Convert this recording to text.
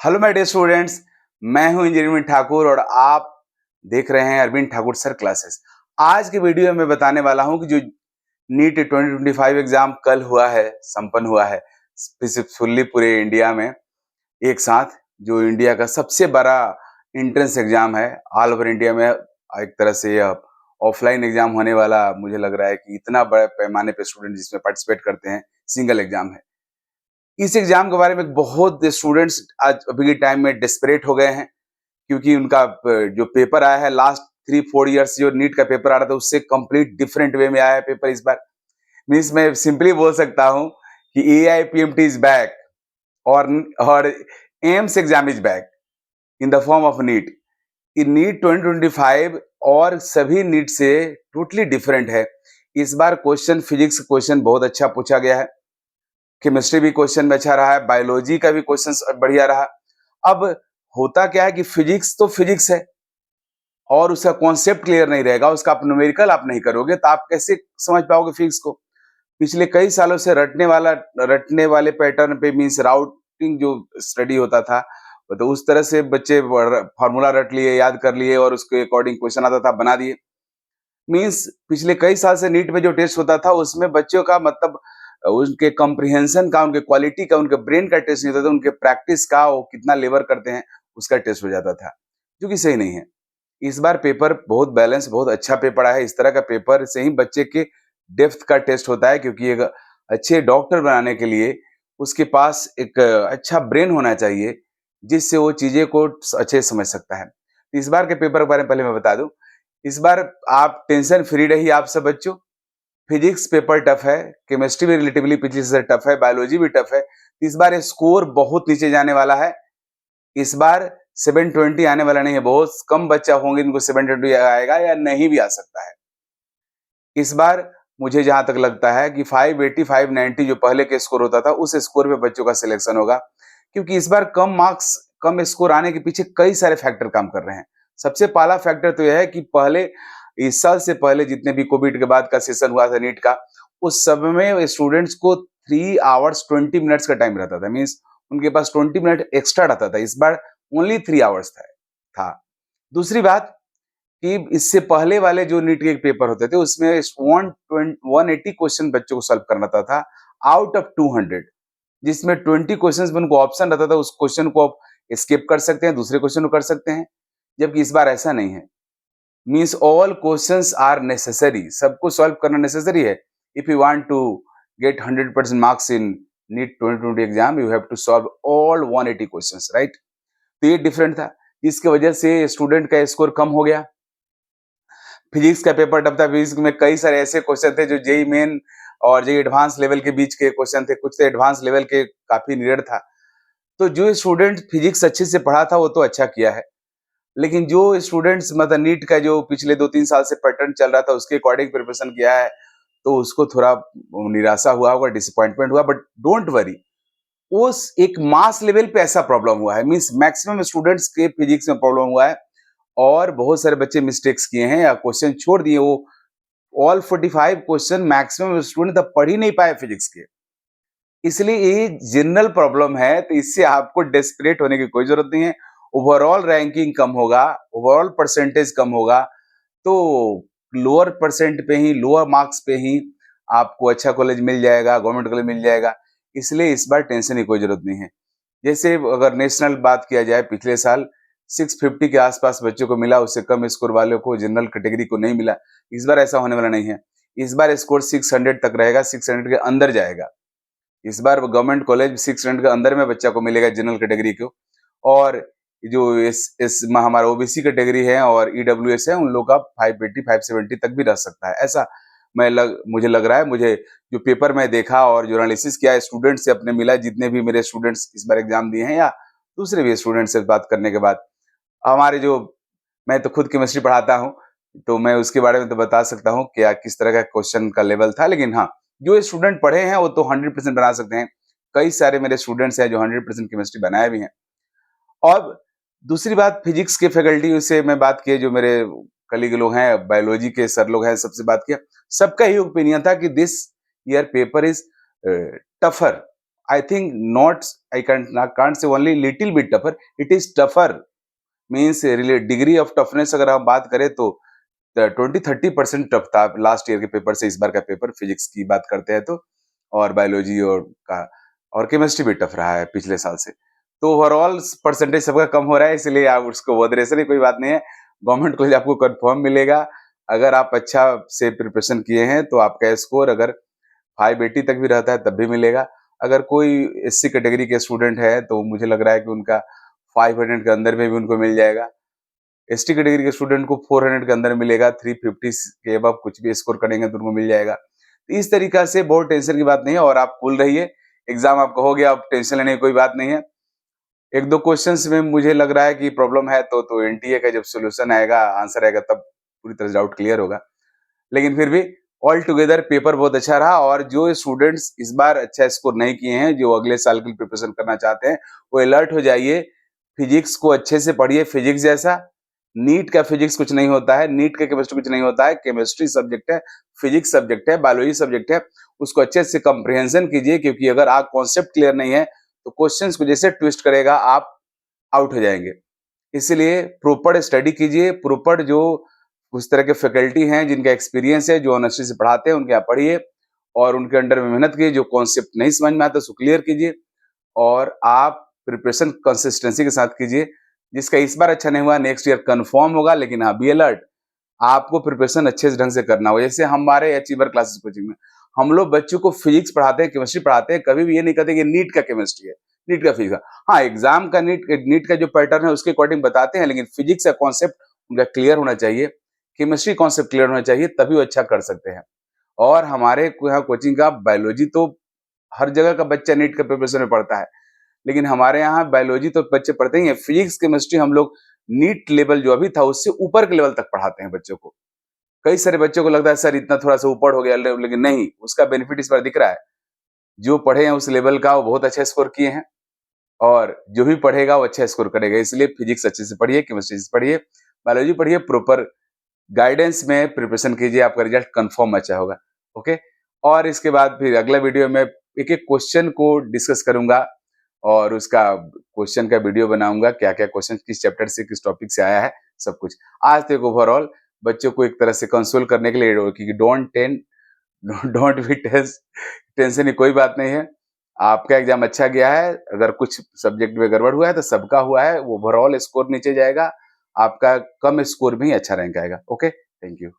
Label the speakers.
Speaker 1: Hello my dear students, मैं हूं engineer Thakur और आप देख रहे हैं अरविंद ठाकुर सर क्लासेस। आज के वीडियो में बताने वाला हूं कि जो नीट 2025 एग्जाम कल हुआ है, संपन्न हुआ है सक्सेसफुली पूरे इंडिया में एक साथ। जो इंडिया का सबसे बड़ा एंट्रेंस एग्जाम है ऑल ओवर इंडिया में, एक तरह से यह ऑफलाइन एग्जाम होने वाला मुझे लग रहा है कि इतना बड़े पैमाने पे स्टूडेंट जिसमें पार्टिसिपेट करते हैं, सिंगल एग्जाम है। इस एग्जाम के बारे में बहुत स्टूडेंट्स आज अभी के टाइम में डेस्परेट हो गए हैं, क्योंकि उनका जो पेपर आया है लास्ट 3-4 इयर्स जो नीट का पेपर आ रहा था उससे कंप्लीट डिफरेंट वे में आया है पेपर इस बार। मीन्स मैं सिंपली बोल सकता हूं कि AIPMT इज बैक और AIIMS exam is back in the form of NEET. NEET 2025 और सभी नीट से टोटली डिफरेंट है। इस बार क्वेश्चन फिजिक्स क्वेश्चन बहुत अच्छा पूछा गया है, केमिस्ट्री भी क्वेश्चन में अच्छा रहा है, बायोलॉजी का भी क्वेश्चन बढ़िया रहा। अब होता क्या है कि फिजिक्स तो फिजिक्स है और उसका कॉन्सेप्ट क्लियर नहीं रहेगा, उसका आप न्यूमेरिकल आप नहीं करोगे तो आप कैसे समझ पाओगे फिजिक्स को। पिछले कई सालों से रटने वाले पैटर्न पे मींस राउटिंग जो स्टडी होता था, तो उस तरह से बच्चे फॉर्मूला रट लिए, याद कर लिए और उसके अकॉर्डिंग क्वेश्चन आता था बना दिए। मींस पिछले कई साल से नीट में जो टेस्ट होता था उसमें बच्चों का मतलब उनके कॉम्प्रिहेंशन का, उनके क्वालिटी का, उनके ब्रेन का टेस्ट नहीं होता था, उनके प्रैक्टिस का, वो कितना लेवर करते हैं उसका टेस्ट हो जाता था, जो कि सही नहीं है। इस बार पेपर बहुत बैलेंस, बहुत अच्छा पेपर आया है। इस तरह का पेपर से ही बच्चे के डेप्थ का टेस्ट होता है, क्योंकि एक अच्छे डॉक्टर बनाने के लिए उसके पास एक अच्छा ब्रेन होना चाहिए जिससे वो चीजें को अच्छे से समझ सकता है। इस बार के पेपर के बारे में पहले मैं बता दूं, इस बार आप टेंशन फ्री रहिए आप सब बच्चों। फिजिक्स पेपर टफ है, केमिस्ट्री भी रिलेटिवली पिछले से टफ है, बायोलॉजी भी टफ है। इस बार स्कोर बहुत नीचे जाने वाला है। इस बार 720 आने वाला नहीं है, बहुत कम बच्चा होंगे इनको 720 आएगा या नहीं भी आ सकता है। इस बार मुझे जहां तक लगता है कि 580 590 जो पहले के स्कोर होता था उस स्कोर पे बच्चों का सिलेक्शन होगा, क्योंकि इस बार कम मार्क्स कम स्कोर आने के पीछे कई सारे फैक्टर काम कर रहे हैं। सबसे पहला फैक्टर तो यह है कि पहले इस साल से पहले जितने भी कोविड के बाद का सेशन हुआ था नीट का, उस सब में स्टूडेंट्स को 3 आवर्स 20 मिनट्स का टाइम रहता था। मीन्स उनके पास 20 मिनट एक्स्ट्रा रहता था। इस बार ओनली 3 आवर्स था। दूसरी बात कि इससे पहले वाले जो नीट के पेपर होते थे उसमें 180 क्वेश्चन बच्चों को सॉल्व करना था आउट ऑफ 200, जिसमें 20 क्वेश्चंस में उनको ऑप्शन रहता था, उस क्वेश्चन को आप स्किप कर सकते हैं, दूसरे क्वेश्चन को कर सकते हैं। जबकि इस बार ऐसा नहीं है। Means all questions are necessary, सबको सॉल्व करना नेसेसरी है। If you want to get 100% marks in NEET 2020 exam you have to solve all 180 questions, right. तो ये डिफरेंट था, इसकी वजह से स्टूडेंट का स्कोर कम हो गया। फिजिक्स का पेपर टफ था, फिजिक्स में कई सारे ऐसे क्वेश्चन थे जो जेई मेन और जेई एडवांस लेवल के बीच के क्वेश्चन थे, कुछ तो एडवांस लेवल के काफी नीडेड था। तो जो स्टूडेंट फिजिक्स अच्छे से पढ़ा था वो तो अच्छा किया है, लेकिन जो स्टूडेंट्स मतलब नीट का जो पिछले 2-3 साल से पैटर्न चल रहा था उसके अकॉर्डिंग प्रिपरेशन किया है, तो उसको थोड़ा निराशा हुआ होगा, डिसअपॉइंटमेंट हुआ। बट डोंट वरी, उस एक मास लेवल पे ऐसा प्रॉब्लम हुआ है, मींस मैक्सिमम स्टूडेंट्स के फिजिक्स में प्रॉब्लम हुआ है और बहुत सारे बच्चे मिस्टेक्स किए हैं या क्वेश्चन छोड़ दिए। वो ऑल 45 क्वेश्चन मैक्सिमम स्टूडेंट तब पढ़ ही नहीं पाए फिजिक्स के। इसलिए ये जनरल प्रॉब्लम है, तो इससे आपको डेस्परेट होने की कोई जरूरत नहीं है। ओवरऑल रैंकिंग कम होगा, ओवरऑल परसेंटेज कम होगा, तो लोअर परसेंट पे ही, लोअर मार्क्स पे ही आपको अच्छा कॉलेज मिल जाएगा, गवर्नमेंट कॉलेज मिल जाएगा। इसलिए इस बार टेंशन की कोई जरूरत नहीं है। जैसे अगर नेशनल बात किया जाए, पिछले साल 650 के आसपास बच्चों को मिला, उससे कम स्कोर वालों को, जनरल कैटेगरी को नहीं मिला। इस बार ऐसा होने वाला नहीं है। इस बार स्कोर 600 तक रहेगा, 600 के अंदर जाएगा। इस बार गवर्नमेंट कॉलेज 600 के अंदर में बच्चा को मिलेगा जनरल कैटेगरी को। और जो इस हमारा ओबीसी कैटेगरी है और ईडब्ल्यूएस है, उन लोग का 580 570 तक भी रह सकता है। ऐसा मुझे लग रहा है। मुझे जो पेपर में देखा और जो एनालिसिस किया स्टूडेंट से अपने मिला, जितने भी मेरे स्टूडेंट्स इस बार एग्जाम दिए हैं या दूसरे भी स्टूडेंट से बात करने के बाद, हमारे जो, मैं तो खुद केमिस्ट्री पढ़ाता हूँ तो मैं उसके बारे में तो बता सकता हूँ क्या किस तरह का क्वेश्चन का लेवल था। लेकिन हाँ, जो स्टूडेंट पढ़े हैं वो तो 100% बना सकते हैं। कई सारे मेरे स्टूडेंट्स हैं जो 100% केमिस्ट्री बनाए भी हैं। और दूसरी बात, फिजिक्स के फैकल्टी से मैं बात की, जो मेरे कलीग लोग हैं, बायोलॉजी के सर लोग हैं, सबसे बात किया, सबका ही ओपिनियन था कि this year paper is tougher I think not, I can't say only little bit tougher, it is tougher. Means degree of toughness अगर हम बात करें तो 20-30% टफ था लास्ट ईयर के पेपर से इस बार का पेपर, फिजिक्स की बात करते हैं तो, और बायोलॉजी और का, और केमिस्ट्री भी टफ रहा है पिछले साल से। तो ओवरऑल परसेंटेज सबका कम हो रहा है, इसलिए आप उसको बहुत रेस नहीं, कोई बात नहीं है। गवर्नमेंट कॉलेज आपको कंफर्म मिलेगा। अगर आप अच्छा से प्रिपरेशन किए हैं तो आपका स्कोर अगर 580 तक भी रहता है तब भी मिलेगा। अगर कोई एससी कैटेगरी के स्टूडेंट है तो मुझे लग रहा है कि उनका 500 के अंदर में भी उनको मिल जाएगा। एसटी कैटेगरी के स्टूडेंट को 400 के अंदर मिलेगा, 350 के अबव कुछ भी स्कोर करेंगे तो उनको मिल जाएगा। तो इस तरीका से बहुत टेंशन की बात नहीं है, और आप कूल रहिए। एग्जाम आपका हो गया, अब टेंशन लेने की कोई बात नहीं है। एक दो क्वेश्चंस में मुझे लग रहा है कि प्रॉब्लम है, तो एनटीए का जब सोल्यूशन आएगा, आंसर आएगा, तब पूरी तरह से डाउट क्लियर होगा। लेकिन फिर भी ऑल टुगेदर पेपर बहुत अच्छा रहा, और जो स्टूडेंट्स इस बार अच्छा स्कोर नहीं किए हैं, जो अगले साल के लिए प्रिपरेशन करना चाहते हैं, वो अलर्ट हो जाइए। फिजिक्स को अच्छे से पढ़िए, फिजिक्स जैसा नीट का फिजिक्स कुछ नहीं होता है, नीट का केमिस्ट्री कुछ नहीं होता है। केमिस्ट्री सब्जेक्ट है, फिजिक्स सब्जेक्ट है, बायोलॉजी सब्जेक्ट है। उसको अच्छे से कंप्रिहेंशन कीजिए, क्योंकि अगर आप कॉन्सेप्ट क्लियर नहीं है तो क्वेश्चंस को जैसे ट्विस्ट करेगा आप आउट हो जाएंगे। इसलिए प्रॉपर स्टडी कीजिए, प्रॉपर जो उस तरह के फैकल्टी हैं जिनका एक्सपीरियंस है, जो ऑनेस्टी से पढ़ाते हैं, उनके यहाँ पढ़िए और उनके अंडर में मेहनत कीजिए। जो कॉन्सेप्ट नहीं समझ में आता उसको क्लियर कीजिए, और आप प्रिपरेशन कंसिस्टेंसी के साथ कीजिए। जिसका इस बार अच्छा नहीं हुआ, नेक्स्ट ईयर कंफर्म होगा। लेकिन हाँ, बी अलर्ट, आपको प्रिपरेशन अच्छे से ढंग से करना होगा। जैसे हमारे अचीवर क्लासेस कोचिंग में हम लोग बच्चों को फिजिक्स पढ़ाते हैं, केमिस्ट्री पढ़ाते हैं, कभी भी ये नहीं कहते कि नीट का केमिस्ट्री है, नीट का फिजिक्स है। हाँ, एग्जाम का नीट का जो पैटर्न है उसके अकॉर्डिंग बताते हैं, लेकिन फिजिक्स का कॉन्सेप्ट उनका क्लियर होना चाहिए, केमिस्ट्री कॉन्सेप्ट क्लियर होना चाहिए, तभी वो अच्छा कर सकते हैं। और हमारे यहाँ कोचिंग का बायोलॉजी तो हर जगह का बच्चा नीट का प्रिपरेशन में पढ़ता है, लेकिन हमारे यहाँ बायोलॉजी तो बच्चे पढ़ते ही हैं, फिजिक्स केमिस्ट्री हम लोग नीट लेवल जो अभी था उससे ऊपर के लेवल तक पढ़ाते हैं बच्चों को। कई सारे बच्चों को लगता है सर इतना थोड़ा सा ऊपर हो गया, लेकिन नहीं, उसका बेनिफिट इस बार दिख रहा है। जो पढ़े हैं उस लेवल का वो बहुत अच्छा स्कोर किए हैं, और जो भी पढ़ेगा वो अच्छा स्कोर करेगा। इसलिए फिजिक्स अच्छे से पढ़िए, केमिस्ट्री से पढ़िए, बायोलॉजी पढ़िए, प्रॉपर गाइडेंस में प्रिपरेशन कीजिए, आपका रिजल्ट कंफर्म अच्छा होगा। ओके, और इसके बाद फिर अगला वीडियो में एक एक क्वेश्चन को डिस्कस करूंगा, और उसका क्वेश्चन का वीडियो बनाऊंगा, क्या क्या क्वेश्चन किस चैप्टर से किस टॉपिक से आया है, सब कुछ। आज तक ओवरऑल बच्चों को एक तरह से कंसोल करने के लिए, क्योंकि डोंट बी टेंशन की कोई बात नहीं है। आपका एग्जाम अच्छा गया है, अगर कुछ सब्जेक्ट में गड़बड़ हुआ है तो सबका हुआ है, ओवरऑल स्कोर नीचे जाएगा, आपका कम स्कोर भी अच्छा रैंक आएगा। Okay, thank you.